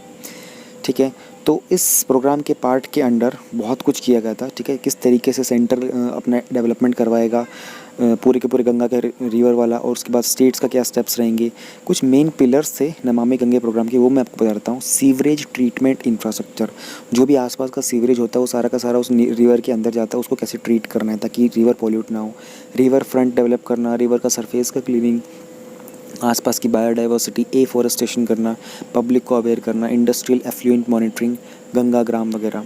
ठीक है। तो इस प्रोग्राम के पार्ट के अंडर बहुत कुछ किया गया था, ठीक है, किस तरीके से सेंटर अपना डेवलपमेंट करवाएगा पूरे के पूरे गंगा के रिवर वाला, और उसके बाद स्टेट्स का क्या स्टेप्स रहेंगे। कुछ मेन पिलर्स थे नमामि गंगे प्रोग्राम के, वो मैं आपको बता देता हूँ। सीवरेज ट्रीटमेंट इंफ्रास्ट्रक्चर, जो भी आसपास का सीवरेज होता है वो सारा का सारा उस रिवर के अंदर जाता है, उसको कैसे ट्रीट करना है ताकि रिवर पॉल्यूट ना हो। रिवर फ्रंट डेवलप करना, रिवर का सरफेस का क्लीनिंग, आसपास की बायोडाइवर्सिटी, एफॉरेस्टेशन करना, पब्लिक को अवेयर करना, इंडस्ट्रियल एफ्लुएंट मॉनिटरिंग, गंगा ग्राम वगैरह।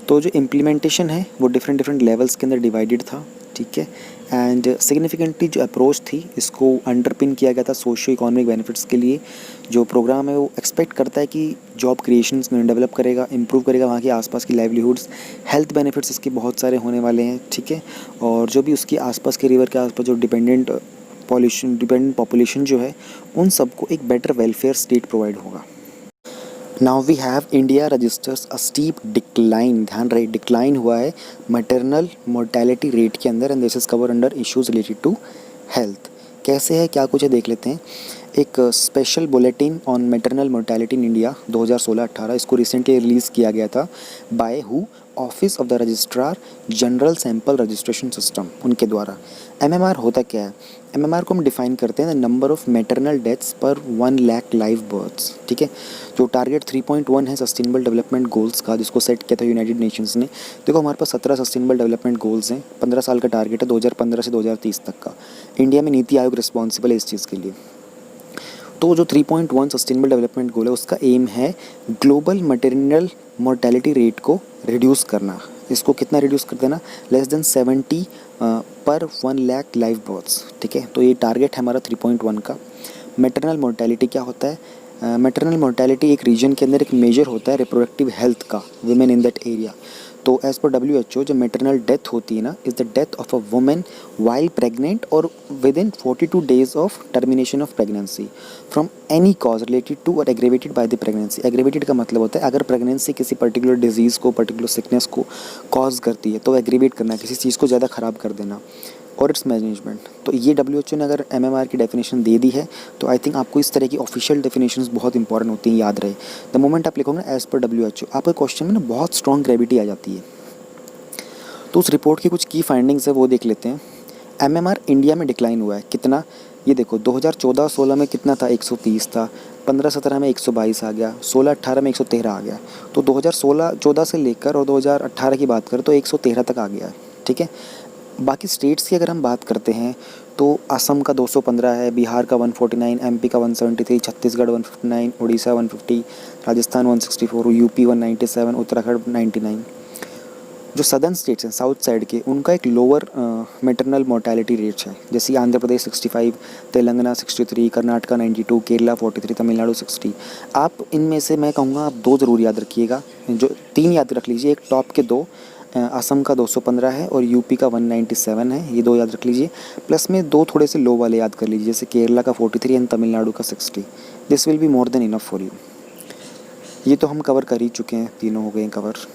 तो जो इम्प्लीमेंटेशन है वो डिफरेंट लेवल्स के अंदर डिवाइडेड था, ठीक है। एंड सिग्निफिकेंटली जो अप्रोच थी इसको अंडरपिन किया गया था सोशियो इकोनॉमिक बेनिफिट्स के लिए। जो प्रोग्राम है वो एक्सपेक्ट करता है कि जॉब क्रिएशंस में डेवलप करेगा, इंप्रूव करेगा वहाँ के आसपास की लाइवलीहुड्स, हेल्थ बेनिफिट्स इसके बहुत सारे होने वाले हैं, ठीक है। और जो भी उसकी आसपास के रिवर के आसपास जो डिपेंडेंट पॉपुलेशन जो है उन सबको एक बेटर वेलफेयर स्टेट प्रोवाइड होगा। Now we have India registers a steep decline, ध्यान रहे डिक्लाइन हुआ है मैटरनल मोर्टेलिटी रेट के अंदर, and this is cover under issues related to health. कैसे है, क्या कुछ है, देख लेते हैं। एक special bulletin on maternal mortality in India 2016-18, इसको रिसेंटली रिलीज़ किया गया था by who, office of the registrar general sample registration system, उनके द्वारा। एमएमआर होता क्या है? एमएमआर को हम डिफाइन करते हैं the number of maternal deaths पर 1 लाख लाइव बर्थ्स, ठीक है। जो टारगेट 3.1 है सस्टेनेबल डेवलपमेंट गोल्स का, जिसको सेट किया था यूनाइटेड नेशंस ने। देखो हमारे पास 17 सस्टेनेबल डेवलपमेंट गोल्स हैं, 15 साल का टारगेट है 2015 से 2030 तक का। इंडिया में नीति आयोग रिस्पॉन्सिबल है इस चीज़ के लिए। तो जो 3.1 सस्टेनेबल डेवलपमेंट गोल है उसका एम है ग्लोबल मैटरनल मोर्टेलिटी रेट को रिड्यूस करना। इसको कितना रिड्यूस कर देना? लेस देन 70 पर 1 लाख लाइव बर्थ्स, ठीक है। तो ये टारगेट है हमारा 3.1 का। मैटरनल मोर्टेलिटी क्या होता है? मैटरनल मोर्टेलिटी एक रीजन के अंदर एक मेजर होता है रिप्रोडक्टिव हेल्थ का, वुमेन इन दैट एरिया। तो एज़ पर WHO जो मैटरनल डेथ होती है ना, is the death of a women while pregnant or within 42 days of termination of pregnancy from any cause related to or aggravated by the pregnancy. Aggravated का मतलब होता है अगर pregnancy किसी पर्टिकुलर डिजीज़ को, पर्टिकुलर सिकनेस को cause करती है तो एग्रेवेट करना, किसी चीज़ को ज़्यादा ख़राब कर देना, और इट्स मैनेजमेंट। तो ये WHO ने अगर MMR की डेफिनेशन दे दी है तो आई थिंक आपको इस तरह की ऑफिशियल डेफिनेशंस बहुत इंपॉर्टेंट होती हैं, याद रहे। द मोमेंट आप लिखोगे एज़ पर WHO, आपके क्वेश्चन में ना बहुत स्ट्रॉन्ग ग्रेविटी आ जाती है। तो उस रिपोर्ट की कुछ की फाइंडिंग्स है वो देख लेते हैं। MMR इंडिया में डिक्लाइन हुआ है कितना, ये देखो 2014-16 में कितना था, 130 था। 15-17 में 122 आ गया, 16-18 में 113 आ गया। तो 2016-14 से लेकर और 2018 की बात करें तो 113 तक आ गया है, ठीक है। बाकी स्टेट्स की अगर हम बात करते हैं तो असम का 215 है, बिहार का 149, एमपी का 173, छत्तीसगढ़ 159, उड़ीसा 150, राजस्थान 164, यूपी 197, उत्तराखंड 99। जो सदर्न स्टेट्स हैं साउथ साइड के, उनका एक लोअर मैटरनल मोर्टेलिटी रेट्स है, जैसे आंध्र प्रदेश 65, तेलंगाना 63, कर्नाटका 92, केरला 43, तमिलनाडु 60। आप इनमें से मैं कहूँगा आप 2 ज़रूर याद रखिएगा, जो 3 याद रख लीजिए। एक टॉप के 2, असम का 215 है और यूपी का 197 है, ये 2 याद रख लीजिए। प्लस में 2 थोड़े से लो वाले याद कर लीजिए, जैसे केरला का 43 एंड तमिलनाडु का 60। This will be more than enough for you. ये तो हम कवर कर ही चुके हैं, तीनों हो गए हैं cover.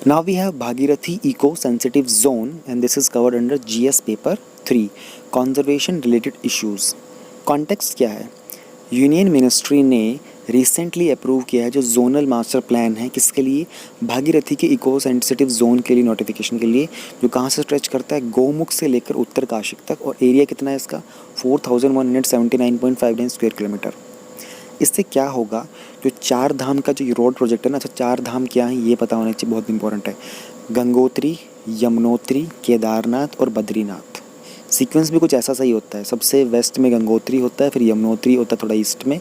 Now we have Bhagirathi Eco-Sensitive Zone and this is covered under GS Paper 3, Conservation Related Issues. Context क्या है? यूनियन मिनिस्ट्री ने रिसेंटली अप्रूव किया है जो जोनल मास्टर प्लान है, किसके लिए? भागीरथी के इको सेंसिटिव जोन के लिए, नोटिफिकेशन के लिए, जो कहाँ से स्ट्रेच करता है? गोमुख से लेकर उत्तर काशिक तक। और एरिया कितना है इसका? 4179.59 स्क्वायर किलोमीटर। इससे क्या होगा? जो 4 धाम का जो रोड प्रोजेक्ट है ना, अच्छा 4 धाम क्या है ये पता होना चाहिए, बहुत इंपॉर्टेंट है। गंगोत्री, यमुनोत्री, केदारनाथ और बद्रीनाथ। सीक्वेंस भी कुछ ऐसा सही होता है, सबसे वेस्ट में गंगोत्री होता है, फिर यमुनोत्री होता है थोड़ा ईस्ट में।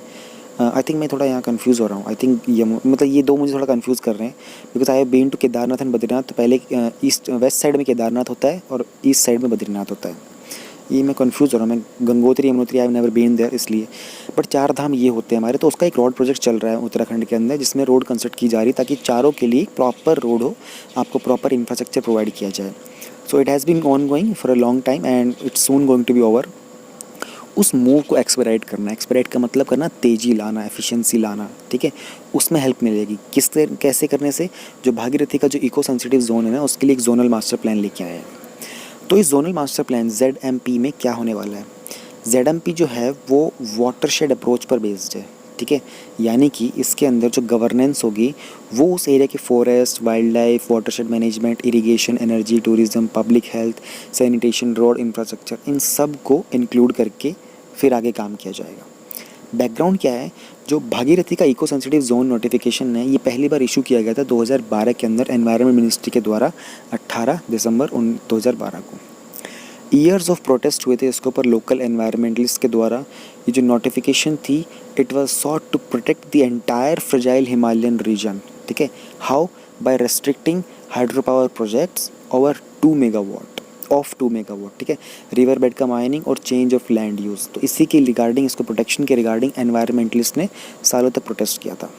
आई थिंक मैं थोड़ा यहाँ कंफ्यूज हो रहा हूँ। आई थिंक मतलब ये 2 मुझे थोड़ा कंफ्यूज कर रहे हैं, because I have been to Kedarnath and Badrinath. तो पहले ईस्ट वेस्ट साइड में केदारनाथ होता है और ईस्ट साइड में बद्रीनाथ होता है। ये मैं कंफ्यूज हो रहा हूँ, मैं Gangotri Yamunotri I have never been there इसलिए। बट 4 धाम ये होते हैं हमारे। तो उसका एक रोड प्रोजेक्ट चल रहा है उत्तराखंड के अंदर, जिसमें रोड कंस्ट्रक्ट की जा रही है ताकि चारों के लिए प्रॉपर रोड हो, आपको प्रॉपर इंफ्रास्ट्रक्चर प्रोवाइड किया जाए। So it has been ongoing for a long time and it's soon going to be over. उस मूव को एक्सपेडाइट करना, एक्सपेडाइट का मतलब करना तेज़ी लाना, एफिशिएंसी लाना, ठीक है। उसमें हेल्प मिलेगी कैसे करने से? जो भागीरथी का जो इको सेंसिटिव जोन है ना, उसके लिए एक जोनल मास्टर प्लान लेके आए हैं। तो इस जोनल मास्टर प्लान ZMP में क्या होने वाला है? ZMP जो है वो वाटरशेड अप्रोच पर बेस्ड है, ठीक है। यानी कि इसके अंदर जो गवर्नेंस होगी वो उस एरिया के forest, wildlife, watershed management, irrigation, energy, tourism, public health, sanitation, road infrastructure, इन सब को इंक्लूड करके फिर आगे काम किया जाएगा। बैकग्राउंड क्या है? जो भागीरथी का इको सेंसिटिव जोन नोटिफिकेशन है, ये पहली बार इशू किया गया था 2012 के अंदर एनवायरनमेंट मिनिस्ट्री के द्वारा, 18 दिसंबर 2012 को। ईयर्स ऑफ प्रोटेस्ट हुए थे इसके ऊपर लोकल एनवायरमेंटलिस्ट के द्वारा। ये जो नोटिफिकेशन थी, it was sought to protect the entire fragile Himalayan region, ठीक है। How? By restricting hydro power projects over 2 megawatt of 2 megawatt, ठीक है। रिवर बेड का माइनिंग और चेंज ऑफ लैंड यूज़। तो इसी के रिगार्डिंग, इसको प्रोटेक्शन के रिगार्डिंग एनवायरमेंटलिस्ट ने सालों तक प्रोटेस्ट किया था।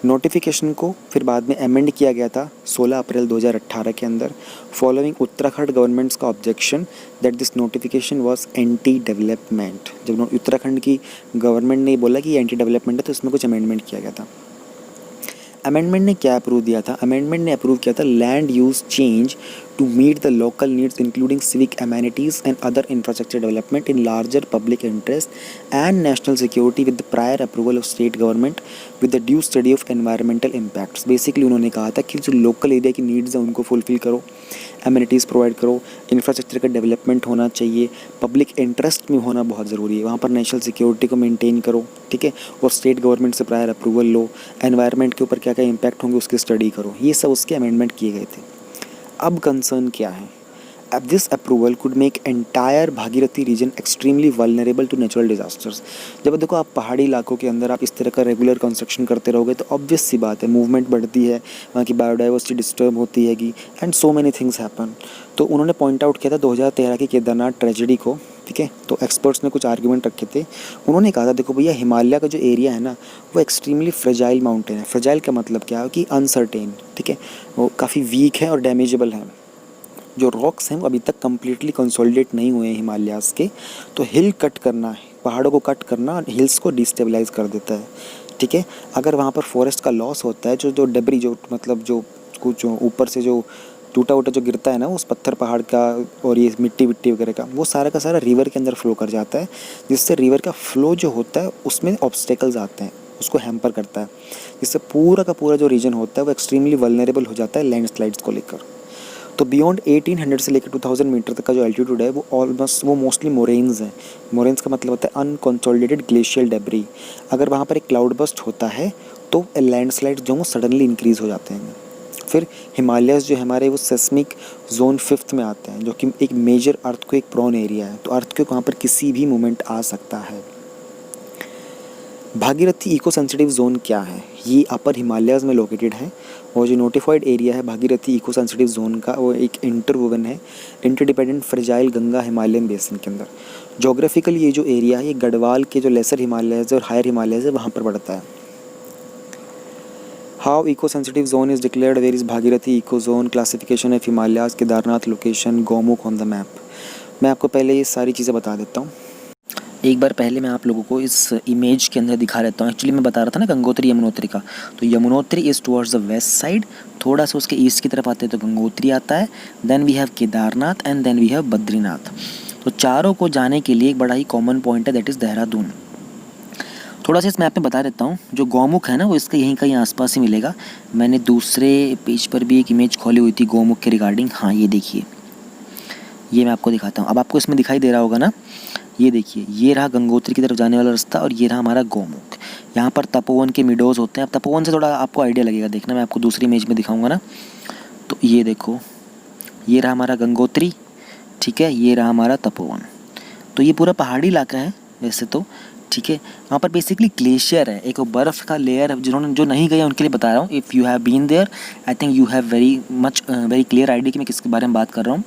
नोटिफिकेशन को फिर बाद में अमेंड किया गया था 16 अप्रैल 2018 के अंदर, फॉलोइंग उत्तराखंड गवर्नमेंट्स का objection that this notification was anti development. जब उत्तराखंड की गवर्नमेंट ने बोला कि एंटी डेवलपमेंट है, तो इसमें कुछ अमेंडमेंट किया गया था। अमेंडमेंट ने क्या अप्रूव दिया था? अमेंडमेंट ने अप्रूव किया था land use change to meet the local needs including civic amenities and other infrastructure development in larger public interest and national security with the prior approval of state government with the due study of environmental impacts। Basically उन्होंने कहा था कि जो local area की needs हैं उनको fulfil करो, amenities provide करो, इंफ्रास्ट्रक्चर का डेवलपमेंट होना चाहिए, पब्लिक इंटरेस्ट में होना बहुत ज़रूरी है, वहाँ पर नेशनल सिक्योरिटी को मेंटेन करो, ठीक है, और स्टेट गवर्नमेंट से प्रायर अप्रूवल लो, एनवायरनमेंट के ऊपर क्या क्या इम्पैक्ट होंगे उसकी स्टडी करो। ये सब उसके अमेंडमेंट किए गए थे। अब कंसर्न क्या है? अब this approval could make entire Bhagirathi region extremely vulnerable to natural disasters. जब देखो आप पहाड़ी इलाकों के अंदर आप इस तरह का रेगुलर कंस्ट्रक्शन करते रहोगे तो ऑब्वियस सी बात है, मूवमेंट बढ़ती है, वहाँ की बायोडाइवर्सिटी डिस्टर्ब होती हैगी and so many things happen. तो उन्होंने पॉइंट आउट किया था 2013 की केदारनाथ ट्रेजेडी को, ठीक है। तो एक्सपर्ट्स ने कुछ आर्ग्यूमेंट रखे थे। उन्होंने कहा था देखो भैया, हिमालय का जो एरिया है ना वो एक्सट्रीमली फ्रेजाइल माउंटेन है। फ्रेजाइल का मतलब क्या है कि अनसर्टेन, ठीक है, वो काफ़ी वीक है और डैमेजेबल है। जो रॉक्स हैं वो अभी तक कम्प्लीटली कंसोलिडेट नहीं हुए हैं हिमालयाज़ के। तो हिल कट करना है, पहाड़ों को कट करना हिल्स को डिस्टेबलाइज कर देता है, ठीक है। अगर वहाँ पर फॉरेस्ट का लॉस होता है, जो डेब्री, जो मतलब जो कुछ ऊपर से जो टूटा जो गिरता है ना, उस पत्थर पहाड़ का और ये मिट्टी विट्टी वगैरह का, वो सारा का सारा रिवर के अंदर फ्लो कर जाता है, जिससे रिवर का फ्लो जो होता है उसमें ऑब्स्टेकल्स आते हैं, उसको हैम्पर करता है, जिससे पूरा का पूरा जो रीजन होता है वो एक्सट्रीमली वल्नरेबल हो जाता है लैंडस्लाइड्स को लेकर। तो बियॉन्ड 1800 से लेकर 2000 मीटर तक का जो एल्टीट्यूड है वो ऑलमोस्ट वो मोस्टली मोरेन्स हैं। मोरेन्स का मतलब होता है अनकंसोलिडेटेड ग्लेशियल डेब्री। अगर वहाँ पर एक क्लाउड बस्ट होता है तो लैंडस्लाइड जो वो सडनली इंक्रीज़ हो जाते हैं। फिर हिमालयस जो हमारे वो सेस्मिक जोन 5th में आते हैं, जो कि एक मेजर अर्थक्वेक प्रोन एरिया है। तो अर्थक्वेक वहाँ पर किसी भी मोमेंट आ सकता है। भागीरथी इको सेंसिटिव जोन क्या है? ये अपर हिमालयस में लोकेटेड है और जो नोटिफाइड एरिया है भागीरथी इको सेंसिटिव जोन का वो एक इंटरवोवन है interdependent fragile Ganga Himalayan basin के अंदर। जोग्राफिकली ये जो एरिया है ये गढ़वाल के जो लेसर हिमालयस और हायर हिमालयस है वहाँ पर पड़ता है। How eco sensitive zone is declared, where is Bhagirathi eco zone, classification of Himalayas, Kedarnath location, Gaumukh on the map. मैं आपको पहले ये सारी चीज़ें बता देता हूँ। एक बार पहले मैं आप लोगों को इस इमेज के अंदर दिखा देता हूँ। एक्चुअली मैं बता रहा था ना गंगोत्री यमुनोत्री का, तो Yamunotri is towards the west side, थोड़ा सा उसके ईस्ट की तरफ आते हैं तो गंगोत्री आता है, then we have Kedarnath and then we have Badrinath. तो चारों को जाने के लिए एक बड़ा ही कॉमन पॉइंट है, दैट इज़ देहरादून। थोड़ा सा इस मैप में बता देता हूँ। जो गौमुख है ना वो इसके यहीं कहीं आसपास ही मिलेगा। मैंने दूसरे पेज पर भी एक इमेज खोली हुई थी गौमुख के रिगार्डिंग। हाँ ये देखिए, ये मैं आपको दिखाता हूँ। अब आपको इसमें दिखाई दे रहा होगा ना, ये देखिए, ये रहा गंगोत्री की तरफ जाने वाला रास्ता और ये रहा हमारा गौमुख। यहाँ पर तपोवन के मिडोज़ होते हैं। अब तपोवन से थोड़ा आपको आइडिया लगेगा, देखना मैं आपको दूसरी इमेज में दिखाऊंगा ना। तो ये देखो, ये रहा हमारा गंगोत्री, ठीक है, ये रहा हमारा तपोवन। तो ये पूरा पहाड़ी इलाका है वैसे तो, ठीक है। वहाँ पर बेसिकली ग्लेशियर है, एक बर्फ़ का लेयर है। जिन्होंने जो नहीं गए उनके लिए बता रहा हूँ। If you have been there I think you have very clear idea कि मैं किसके बारे में बात कर रहा हूँ।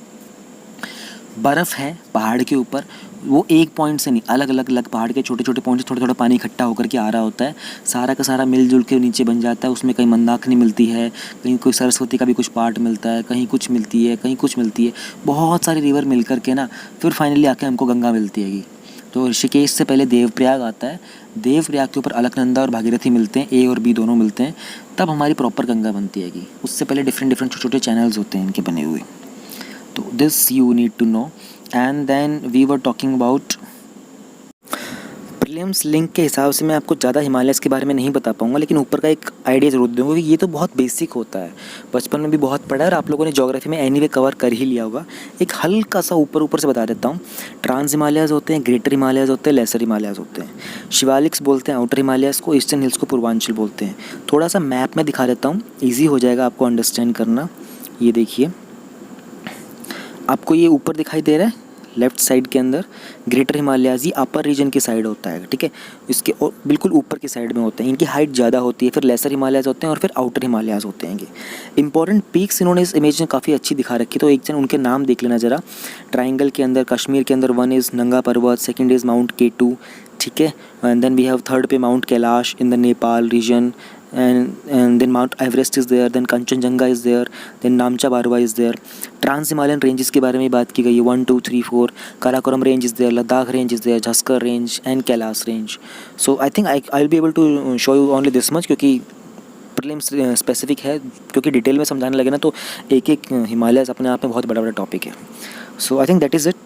बर्फ़ है पहाड़ के ऊपर, वो एक पॉइंट से नहीं, अलग अलग पहाड़ के छोटे छोटे पॉइंट से थोड़ा थोड़ा पानी इकट्ठा होकर के आ रहा होता है। सारा का सारा मिलजुल के नीचे बन जाता है। उसमें कहीं मंदाकिनी मिलती है, कहीं कोई सरस्वती का भी कुछ पार्ट मिलता है, कहीं कुछ मिलती है, कहीं कुछ मिलती है। बहुत सारी रिवर मिल कर के ना फिर फाइनली आके हमको गंगा मिलती हैगी। तो ऋषिकेश से पहले देवप्रयाग आता है, देवप्रयाग के ऊपर अलकनंदा और भागीरथी मिलते हैं, ए और बी दोनों मिलते हैं, तब हमारी प्रॉपर गंगा बनती हैगी। उससे पहले डिफरेंट छोटे छोटे चैनल्स होते हैं इनके बने हुए। तो this you need to know. And then we were talking about prelims link के हिसाब से मैं आपको ज़्यादा हिमालयस के बारे में नहीं बता पाऊंगा, लेकिन ऊपर का एक आइडिया ज़रूर दूंगा क्योंकि ये तो बहुत बेसिक होता है, बचपन में भी बहुत पढ़ा है और आप लोगों ने ज्योग्राफी में एनीवे कवर कर ही लिया होगा। एक हल्का सा ऊपर से बता देता हूँ। ट्रांस हिमालयाज़ होते हैं, ग्रेटर हिमालयाज़ होते हैं, लेसर हिमालयाज़ होते हैं। शिवालिक्स बोलते हैं आउटर हिमालयाज़ को, ईस्टर्न हिल्स को पूर्वांचल बोलते हैं। थोड़ा सा मैप में दिखा देता हूँ, ईजी हो जाएगा आपको अंडरस्टैंड करना। ये देखिए, आपको ये ऊपर दिखाई दे रहा है लेफ़्ट साइड के अंदर, ग्रेटर हिमालयाज़ ही अपर रीजन की साइड होता है, ठीक है। इसके बिल्कुल ऊपर की साइड में होते हैं, इनकी हाइट ज़्यादा होती है। फिर लेसर हिमालयाज़ होते हैं और फिर आउटर हिमालयाज़ होते हैं। इंपॉर्टेंट पीक्स इन्होंने इस इमेज में काफ़ी अच्छी दिखा रखी, तो एक जन उनके नाम देख लेना ज़रा। ट्राइंगल के अंदर कश्मीर के अंदर वन इज़ नंगा पर्वत, सेकेंड इज़ माउंट K2, ठीक है। And then we have third पे Mount Kailash in the Nepal region, and then Mount Everest is there, then Kanchenjunga is there, then Namcha Barwa is there. Trans Himalayan ranges के बारे में बात की गई है, 1 2 3 4। Karakoram range is there, Ladakh range is there, Zanskar range and Kailash range. So I think I will be able to show you only this much, क्योंकि prelims specific है, क्योंकि डिटेल में समझाने लगे ना तो एक हिमालयस अपने आप में बहुत बड़ा टॉपिक है। So I think that is it.